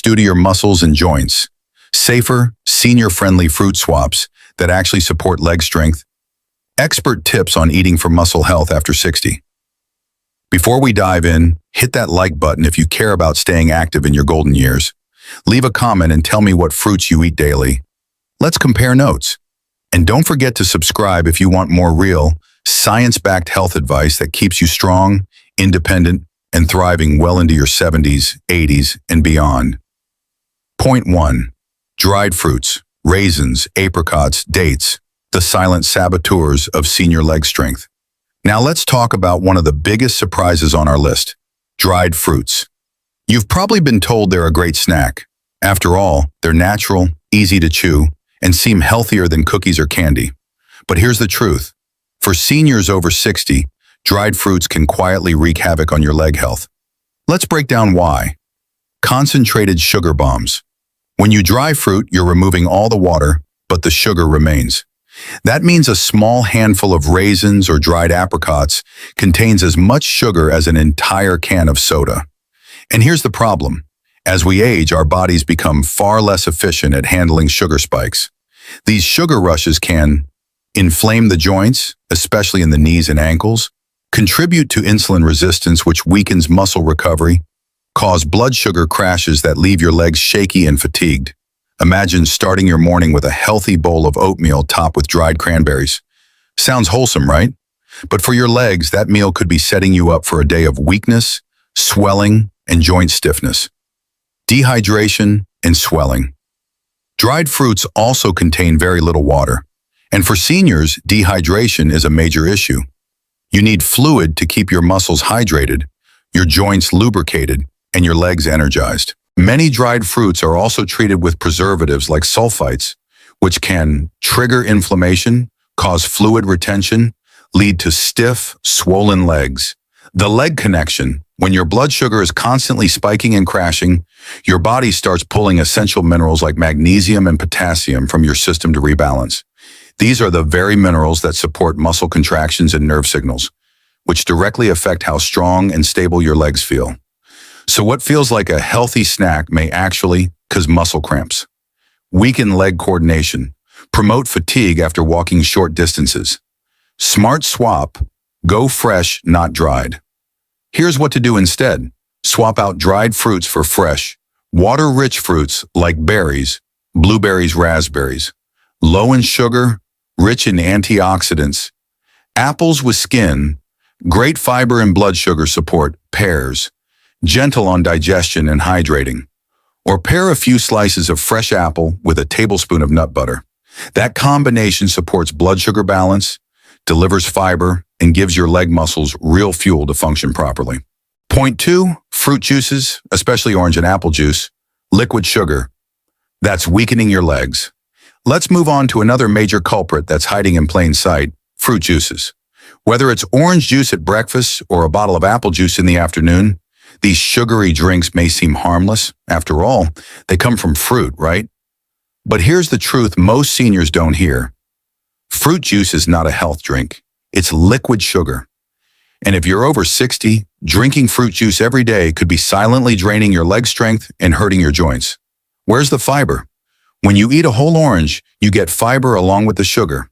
do to your muscles and joints. Safer, senior-friendly fruit swaps that actually support leg strength. Expert tips on eating for muscle health after 60. Before we dive in, hit that like button if you care about staying active in your golden years. Leave a comment and tell me what fruits you eat daily. Let's compare notes. And don't forget to subscribe if you want more real, science-backed health advice that keeps you strong, independent, and thriving well into your 70s, 80s, and beyond. Point 1. Dried fruits, raisins, apricots, dates, the silent saboteurs of senior leg strength. Now let's talk about one of the biggest surprises on our list, dried fruits. You've probably been told they're a great snack. After all, they're natural, easy to chew, and seem healthier than cookies or candy. But here's the truth. For seniors over 60, dried fruits can quietly wreak havoc on your leg health. Let's break down why. Concentrated sugar bombs. When you dry fruit, you're removing all the water, but the sugar remains. That means a small handful of raisins or dried apricots contains as much sugar as an entire can of soda. And here's the problem. As we age, our bodies become far less efficient at handling sugar spikes. These sugar rushes can inflame the joints, especially in the knees and ankles, contribute to insulin resistance, which weakens muscle recovery, cause blood sugar crashes that leave your legs shaky and fatigued. Imagine starting your morning with a healthy bowl of oatmeal topped with dried cranberries. Sounds wholesome, right? But for your legs, that meal could be setting you up for a day of weakness, swelling, and joint stiffness. Dehydration and swelling. Dried fruits also contain very little water. And for seniors, dehydration is a major issue. You need fluid to keep your muscles hydrated, your joints lubricated, and your legs energized. Many dried fruits are also treated with preservatives like sulfites, which can trigger inflammation, cause fluid retention, lead to stiff, swollen legs. The leg connection. When your blood sugar is constantly spiking and crashing, your body starts pulling essential minerals like magnesium and potassium from your system to rebalance. These are the very minerals that support muscle contractions and nerve signals, which directly affect how strong and stable your legs feel. So what feels like a healthy snack may actually cause muscle cramps, weaken leg coordination, promote fatigue after walking short distances. Smart swap, go fresh, not dried. Here's what to do instead. Swap out dried fruits for fresh, water-rich fruits like berries, blueberries, raspberries. Low in sugar, rich in antioxidants. Apples with skin, great fiber and blood sugar support, pears. Gentle on digestion and hydrating. Or pair a few slices of fresh apple with a tablespoon of nut butter. That combination supports blood sugar balance, delivers fiber, and gives your leg muscles real fuel to function properly. Point 2, fruit juices, especially orange and apple juice, liquid sugar. That's weakening your legs. Let's move on to another major culprit that's hiding in plain sight, fruit juices. Whether it's orange juice at breakfast or a bottle of apple juice in the afternoon, these sugary drinks may seem harmless. After all, they come from fruit, right? But here's the truth most seniors don't hear. Fruit juice is not a health drink. It's liquid sugar. And if you're over 60, drinking fruit juice every day could be silently draining your leg strength and hurting your joints. Where's the fiber? When you eat a whole orange, you get fiber along with the sugar.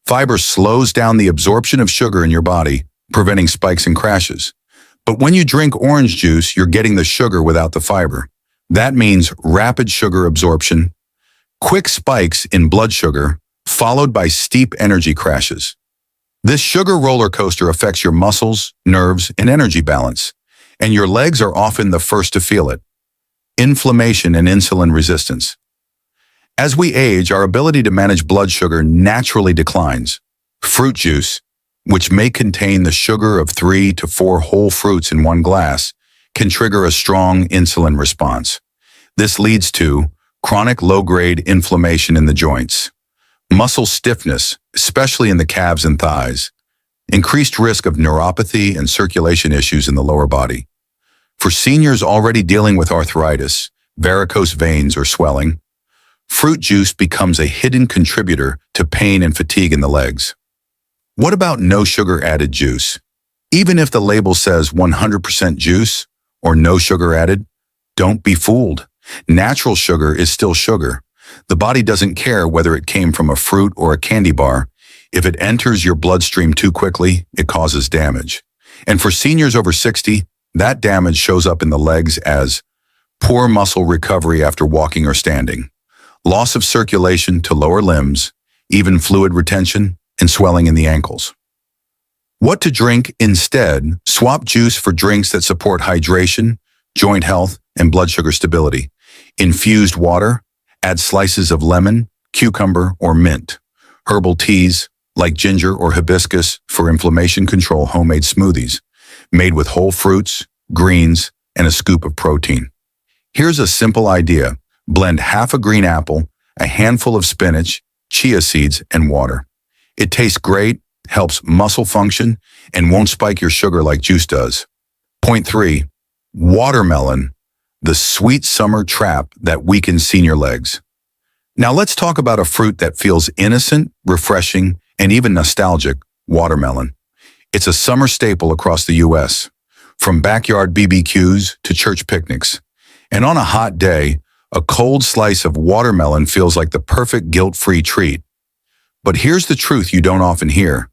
Fiber slows down the absorption of sugar in your body, preventing spikes and crashes. But when you drink orange juice, you're getting the sugar without the fiber. That means rapid sugar absorption, quick spikes in blood sugar, followed by steep energy crashes. This sugar roller coaster affects your muscles, nerves, and energy balance, and your legs are often the first to feel it. Inflammation and insulin resistance. As we age, our ability to manage blood sugar naturally declines. Fruit juice, which may contain the sugar of 3 to 4 whole fruits in one glass, can trigger a strong insulin response. This leads to chronic low-grade inflammation in the joints, muscle stiffness, especially in the calves and thighs, increased risk of neuropathy and circulation issues in the lower body. For seniors already dealing with arthritis, varicose veins, or swelling, fruit juice becomes a hidden contributor to pain and fatigue in the legs. What about no sugar added juice? Even if the label says 100% juice or no sugar added, don't be fooled. Natural sugar is still sugar. The body doesn't care whether it came from a fruit or a candy bar. If it enters your bloodstream too quickly, it causes damage. And for seniors over 60, that damage shows up in the legs as poor muscle recovery after walking or standing, loss of circulation to lower limbs, even fluid retention, and swelling in the ankles. What to drink instead? Swap juice for drinks that support hydration, joint health, and blood sugar stability. Infused water, add slices of lemon, cucumber, or mint. Herbal teas, like ginger or hibiscus, for inflammation control. Homemade smoothies, made with whole fruits, greens, and a scoop of protein. Here's a simple idea. Blend half a green apple, a handful of spinach, chia seeds, and water. It tastes great, helps muscle function, and won't spike your sugar like juice does. Point 3. Watermelon, the sweet summer trap that weakens senior legs. Now let's talk about a fruit that feels innocent, refreshing, and even nostalgic: watermelon. It's a summer staple across the U.S., from backyard BBQs to church picnics. And on a hot day, a cold slice of watermelon feels like the perfect guilt-free treat. But here's the truth you don't often hear.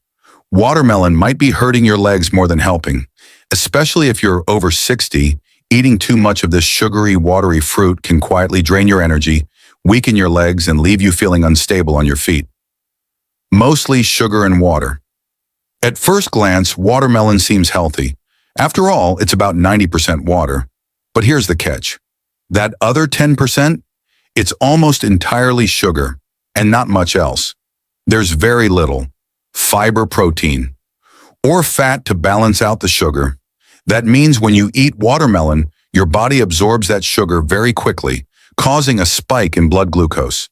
Watermelon might be hurting your legs more than helping, especially if you're over 60. Eating too much of this sugary, watery fruit can quietly drain your energy, weaken your legs, and leave you feeling unstable on your feet. Mostly sugar and water. At first glance, watermelon seems healthy. After all, it's about 90% water. But here's the catch. That other 10%? It's almost entirely sugar, and not much else. There's very little fiber, protein, or fat to balance out the sugar. That means when you eat watermelon, your body absorbs that sugar very quickly, causing a spike in blood glucose.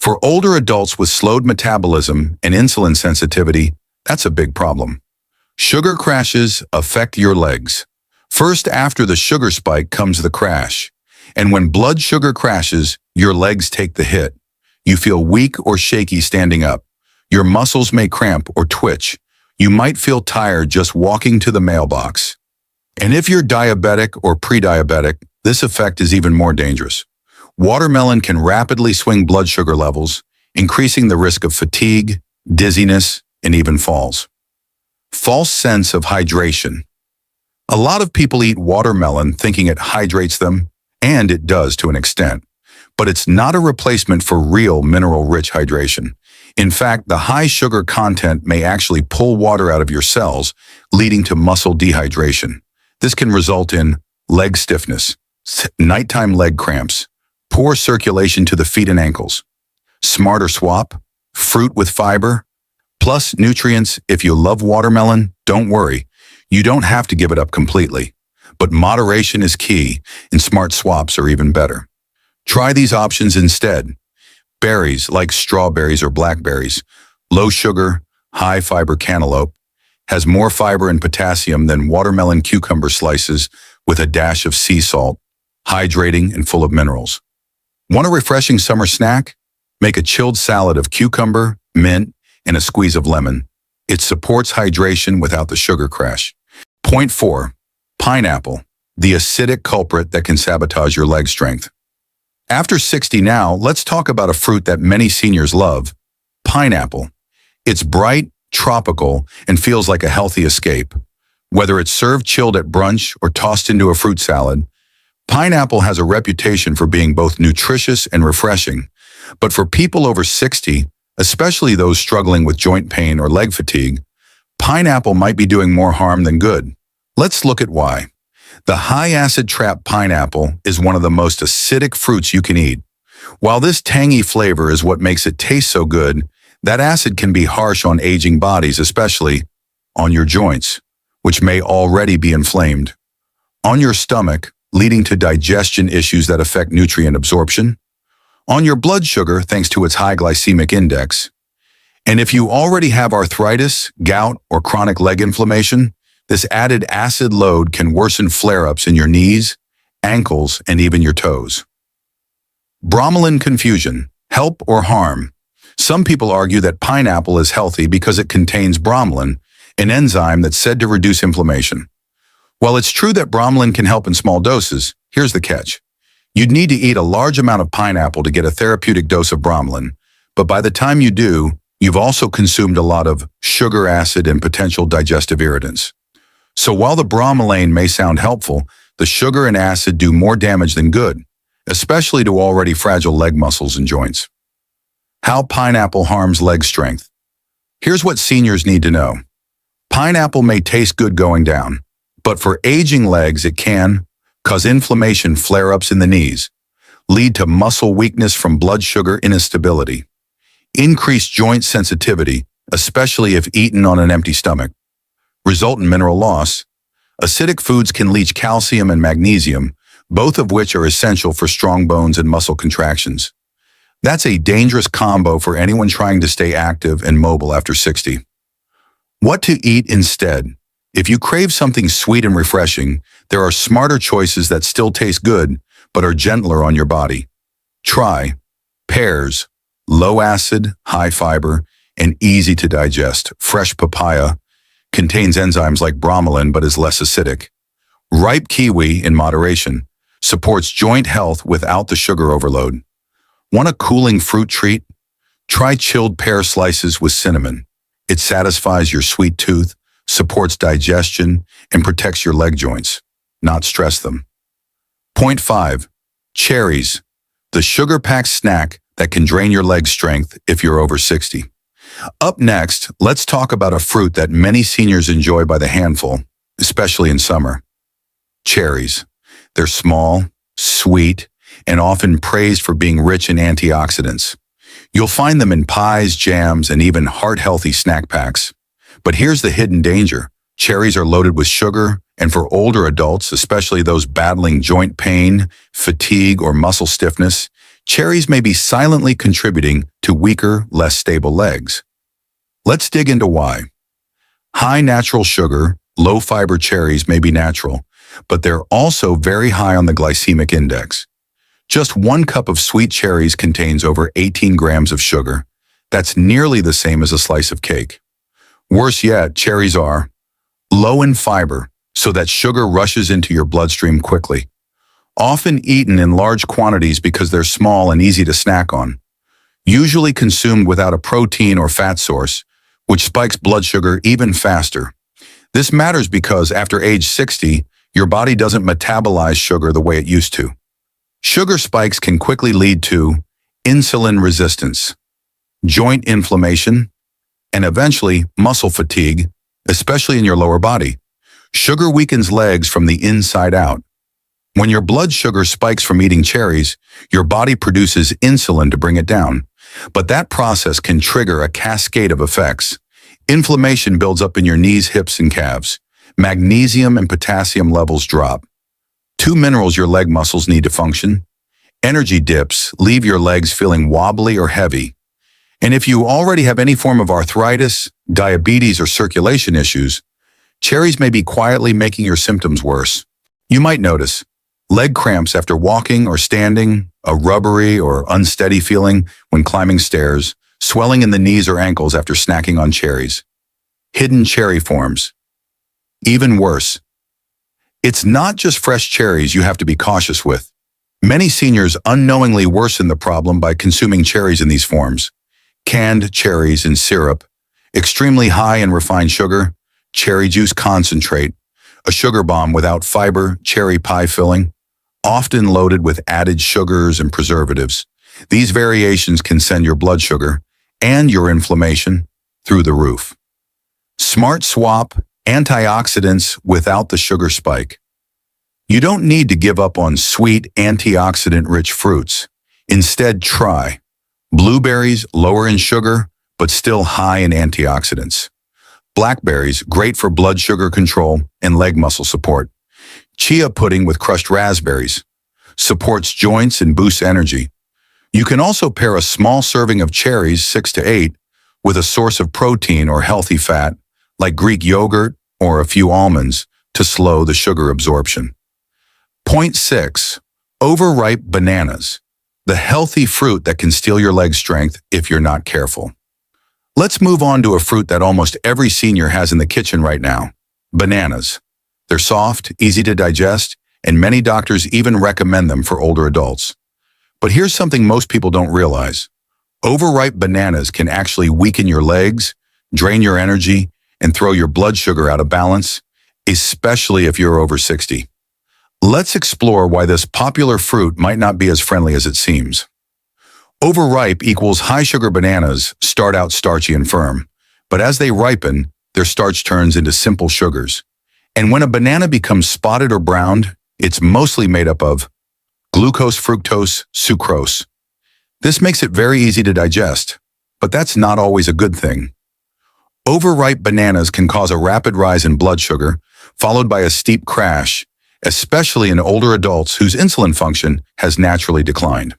For older adults with slowed metabolism and insulin sensitivity, that's a big problem. Sugar crashes affect your legs. First, after the sugar spike comes the crash. And when blood sugar crashes, your legs take the hit. You feel weak or shaky standing up. Your muscles may cramp or twitch. You might feel tired just walking to the mailbox. And if you're diabetic or pre-diabetic, this effect is even more dangerous. Watermelon can rapidly swing blood sugar levels, increasing the risk of fatigue, dizziness, and even falls. False sense of hydration. A lot of people eat watermelon thinking it hydrates them, and it does to an extent. But it's not a replacement for real mineral-rich hydration. In fact, the high sugar content may actually pull water out of your cells, leading to muscle dehydration. This can result in leg stiffness, nighttime leg cramps, poor circulation to the feet and ankles. Smarter swap, fruit with fiber, plus nutrients. If you love watermelon, don't worry. You don't have to give it up completely. But moderation is key, and smart swaps are even better. Try these options instead. Berries like strawberries or blackberries, low sugar, high fiber cantaloupe, has more fiber and potassium than watermelon. Cucumber slices with a dash of sea salt, hydrating and full of minerals. Want a refreshing summer snack? Make a chilled salad of cucumber, mint, and a squeeze of lemon. It supports hydration without the sugar crash. Point 4. Pineapple, the acidic culprit that can sabotage your leg strength. After 60 now, let's talk about a fruit that many seniors love: pineapple. It's bright, tropical, and feels like a healthy escape. Whether it's served chilled at brunch or tossed into a fruit salad, pineapple has a reputation for being both nutritious and refreshing. But for people over 60, especially those struggling with joint pain or leg fatigue, pineapple might be doing more harm than good. Let's look at why. The high-acid trap pineapple is one of the most acidic fruits you can eat. While this tangy flavor is what makes it taste so good, that acid can be harsh on aging bodies, especially on your joints, which may already be inflamed, on your stomach, leading to digestion issues that affect nutrient absorption, on your blood sugar thanks to its high glycemic index. And if you already have arthritis, gout, or chronic leg inflammation, this added acid load can worsen flare-ups in your knees, ankles, and even your toes. Bromelain confusion, help or harm? Some people argue that pineapple is healthy because it contains bromelain, an enzyme that's said to reduce inflammation. While it's true that bromelain can help in small doses, here's the catch. You'd need to eat a large amount of pineapple to get a therapeutic dose of bromelain, but by the time you do, you've also consumed a lot of sugar acid and potential digestive irritants. So while the bromelain may sound helpful, the sugar and acid do more damage than good, especially to already fragile leg muscles and joints. How pineapple harms leg strength. Here's what seniors need to know. Pineapple may taste good going down, but for aging legs it can cause inflammation, flare-ups in the knees, lead to muscle weakness from blood sugar instability, increase joint sensitivity, especially if eaten on an empty stomach, result in mineral loss. Acidic foods can leach calcium and magnesium, both of which are essential for strong bones and muscle contractions. That's a dangerous combo for anyone trying to stay active and mobile after 60. What to eat instead? If you crave something sweet and refreshing, there are smarter choices that still taste good, but are gentler on your body. Try pears, low acid, high fiber, and easy to digest. Fresh papaya contains enzymes like bromelain but is less acidic. Ripe kiwi, in moderation, supports joint health without the sugar overload. Want a cooling fruit treat? Try chilled pear slices with cinnamon. It satisfies your sweet tooth, supports digestion, and protects your leg joints, not stress them. Point 5. Cherries, the sugar-packed snack that can drain your leg strength if you're over 60. Up next, let's talk about a fruit that many seniors enjoy by the handful, especially in summer. Cherries. They're small, sweet, and often praised for being rich in antioxidants. You'll find them in pies, jams, and even heart-healthy snack packs. But here's the hidden danger. Cherries are loaded with sugar, and for older adults, especially those battling joint pain, fatigue, or muscle stiffness, cherries may be silently contributing to weaker, less stable legs. Let's dig into why. High natural sugar, low-fiber cherries may be natural, but they're also very high on the glycemic index. Just 1 cup of sweet cherries contains over 18 grams of sugar. That's nearly the same as a slice of cake. Worse yet, cherries are low in fiber, so that sugar rushes into your bloodstream quickly. Often eaten in large quantities because they're small and easy to snack on. Usually consumed without a protein or fat source, which spikes blood sugar even faster. This matters because after age 60, your body doesn't metabolize sugar the way it used to. Sugar spikes can quickly lead to insulin resistance, joint inflammation, and eventually muscle fatigue, especially in your lower body. Sugar weakens legs from the inside out. When your blood sugar spikes from eating cherries, your body produces insulin to bring it down. But that process can trigger a cascade of effects. Inflammation builds up in your knees, hips, and calves. Magnesium and potassium levels drop. 2 minerals your leg muscles need to function. Energy dips leave your legs feeling wobbly or heavy. And if you already have any form of arthritis, diabetes, or circulation issues, cherries may be quietly making your symptoms worse. You might notice leg cramps after walking or standing, a rubbery or unsteady feeling when climbing stairs, swelling in the knees or ankles after snacking on cherries. Hidden cherry forms. Even worse. It's not just fresh cherries you have to be cautious with. Many seniors unknowingly worsen the problem by consuming cherries in these forms. Canned cherries in syrup, extremely high in refined sugar, cherry juice concentrate, a sugar bomb without fiber, cherry pie filling, often loaded with added sugars and preservatives. These variations can send your blood sugar and your inflammation through the roof. Smart swap antioxidants without the sugar spike. You don't need to give up on sweet, antioxidant-rich fruits. Instead, try blueberries, lower in sugar, but still high in antioxidants. Blackberries, great for blood sugar control and leg muscle support. Chia pudding with crushed raspberries supports joints and boosts energy. You can also pair a small serving of cherries, 6 to 8, with a source of protein or healthy fat, like Greek yogurt or a few almonds, to slow the sugar absorption. Point 6. Overripe bananas, the healthy fruit that can steal your leg strength if you're not careful. Let's move on to a fruit that almost every senior has in the kitchen right now, bananas. They're soft, easy to digest, and many doctors even recommend them for older adults. But here's something most people don't realize. Overripe bananas can actually weaken your legs, drain your energy, and throw your blood sugar out of balance, especially if you're over 60. Let's explore why this popular fruit might not be as friendly as it seems. Overripe equals high-sugar bananas start out starchy and firm, but as they ripen, their starch turns into simple sugars. And when a banana becomes spotted or browned, it's mostly made up of glucose, fructose, sucrose. This makes it very easy to digest, but that's not always a good thing. Overripe bananas can cause a rapid rise in blood sugar, followed by a steep crash, especially in older adults whose insulin function has naturally declined.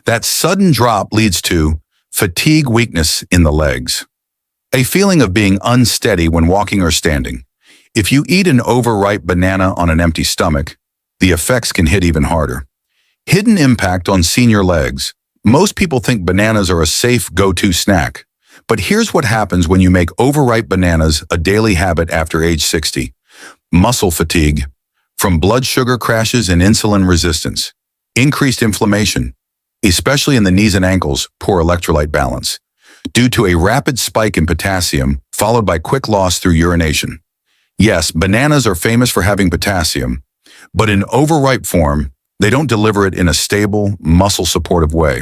That sudden drop leads to fatigue, weakness in the legs, a feeling of being unsteady when walking or standing. If you eat an overripe banana on an empty stomach, the effects can hit even harder. Hidden impact on senior legs. Most people think bananas are a safe go-to snack, but here's what happens when you make overripe bananas a daily habit after age 60. Muscle fatigue, from blood sugar crashes and insulin resistance. Increased inflammation, especially in the knees and ankles, poor electrolyte balance, due to a rapid spike in potassium followed by quick loss through urination. Yes, bananas are famous for having potassium, but in overripe form, they don't deliver it in a stable, muscle-supportive way.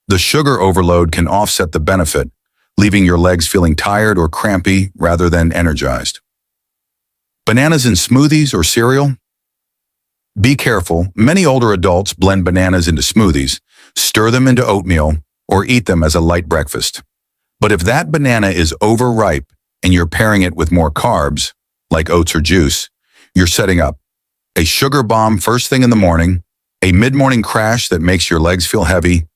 The sugar overload can offset the benefit, leaving your legs feeling tired or crampy rather than energized. Bananas in smoothies or cereal? Be careful, many older adults blend bananas into smoothies, stir them into oatmeal, or eat them as a light breakfast. But if that banana is overripe and you're pairing it with more carbs, like oats or juice, you're setting up a sugar bomb first thing in the morning, a mid-morning crash that makes your legs feel heavy,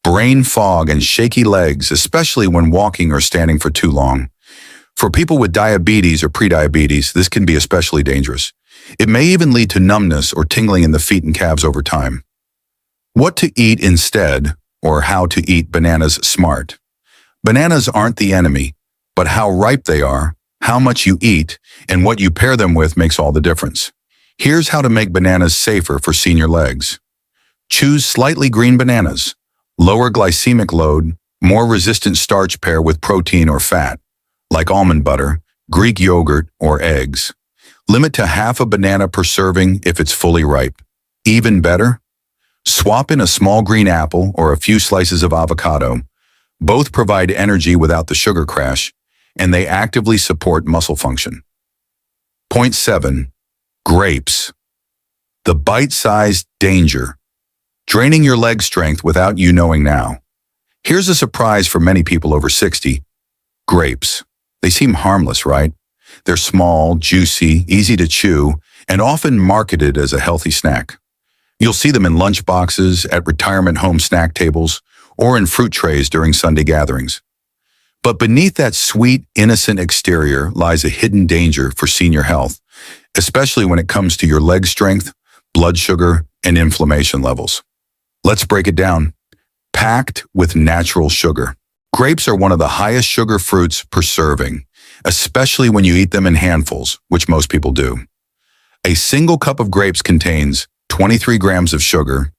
brain fog and shaky legs, especially when walking or standing for too long. For people with diabetes or prediabetes, this can be especially dangerous. It may even lead to numbness or tingling in the feet and calves over time. What to eat instead, or how to eat bananas smart. Bananas aren't the enemy, but how ripe they are, how much you eat, and what you pair them with makes all the difference. Here's how to make bananas safer for senior legs. Choose slightly green bananas. Lower glycemic load, more resistant starch pair with protein or fat, like almond butter, Greek yogurt, or eggs. Limit to half a banana per serving if it's fully ripe. Even better? Swap in a small green apple or a few slices of avocado. Both provide energy without the sugar crash, and they actively support muscle function. Point 7. Grapes. The bite-sized danger. Draining your leg strength without you knowing now. Here's a surprise for many people over 60. Grapes. They seem harmless, right? They're small, juicy, easy to chew, and often marketed as a healthy snack. You'll see them in lunch boxes, at retirement home snack tables, or in fruit trays during Sunday gatherings. But beneath that sweet, innocent exterior lies a hidden danger for senior health, especially when it comes to your leg strength, blood sugar, and inflammation levels. Let's break it down. Packed with natural sugar. Grapes are one of the highest sugar fruits per serving, especially when you eat them in handfuls, which most people do. A single cup of grapes contains 23 grams of sugar,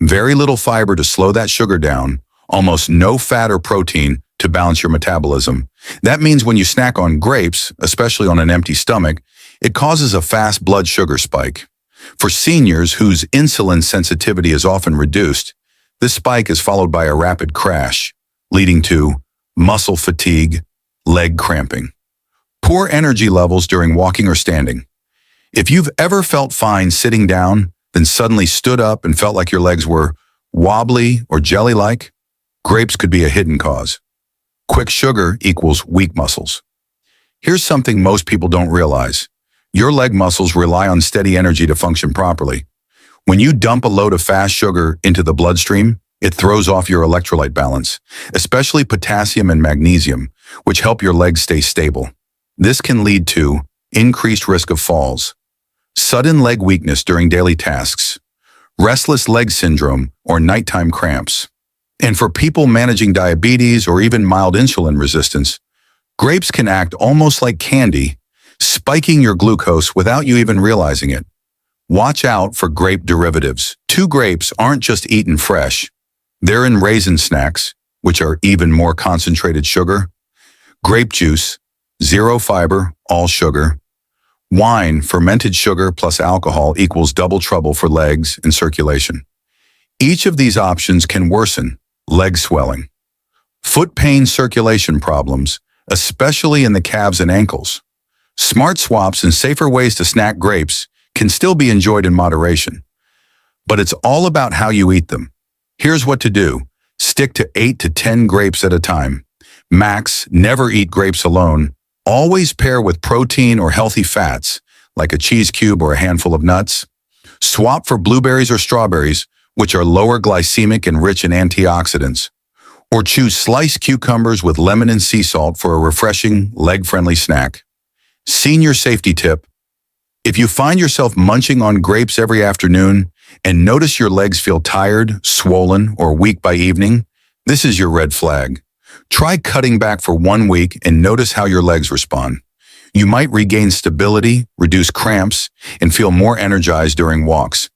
very little fiber to slow that sugar down, almost no fat or protein to balance your metabolism. That means when you snack on grapes, especially on an empty stomach, it causes a fast blood sugar spike. For seniors whose insulin sensitivity is often reduced, this spike is followed by a rapid crash, leading to muscle fatigue, leg cramping, poor energy levels during walking or standing. If you've ever felt fine sitting down, then suddenly stood up and felt like your legs were wobbly or jelly-like, grapes could be a hidden cause. Quick sugar equals weak muscles. Here's something most people don't realize. Your leg muscles rely on steady energy to function properly. When you dump a load of fast sugar into the bloodstream, it throws off your electrolyte balance, especially potassium and magnesium, which help your legs stay stable. This can lead to increased risk of falls, sudden leg weakness during daily tasks, restless leg syndrome, or nighttime cramps. And for people managing diabetes or even mild insulin resistance, grapes can act almost like candy, spiking your glucose without you even realizing it. Watch out for grape derivatives. 2 grapes aren't just eaten fresh. They're in raisin snacks, which are even more concentrated sugar. Grape juice, 0 fiber, all sugar. Wine, fermented sugar plus alcohol equals double trouble for legs and circulation. Each of these options can worsen leg swelling, foot pain, circulation problems, especially in the calves and ankles. Smart swaps and safer ways to snack grapes can still be enjoyed in moderation. But it's all about how you eat them. Here's what to do. Stick to 8 to 10 grapes at a time. Max, never eat grapes alone. Always pair with protein or healthy fats, like a cheese cube or a handful of nuts. Swap for blueberries or strawberries, which are lower glycemic and rich in antioxidants. Or choose sliced cucumbers with lemon and sea salt for a refreshing, leg-friendly snack. Senior safety tip: if you find yourself munching on grapes every afternoon and notice your legs feel tired, swollen, or weak by evening, this is your red flag. Try cutting back for 1 week and notice how your legs respond. You might regain stability, reduce cramps, and feel more energized during walks.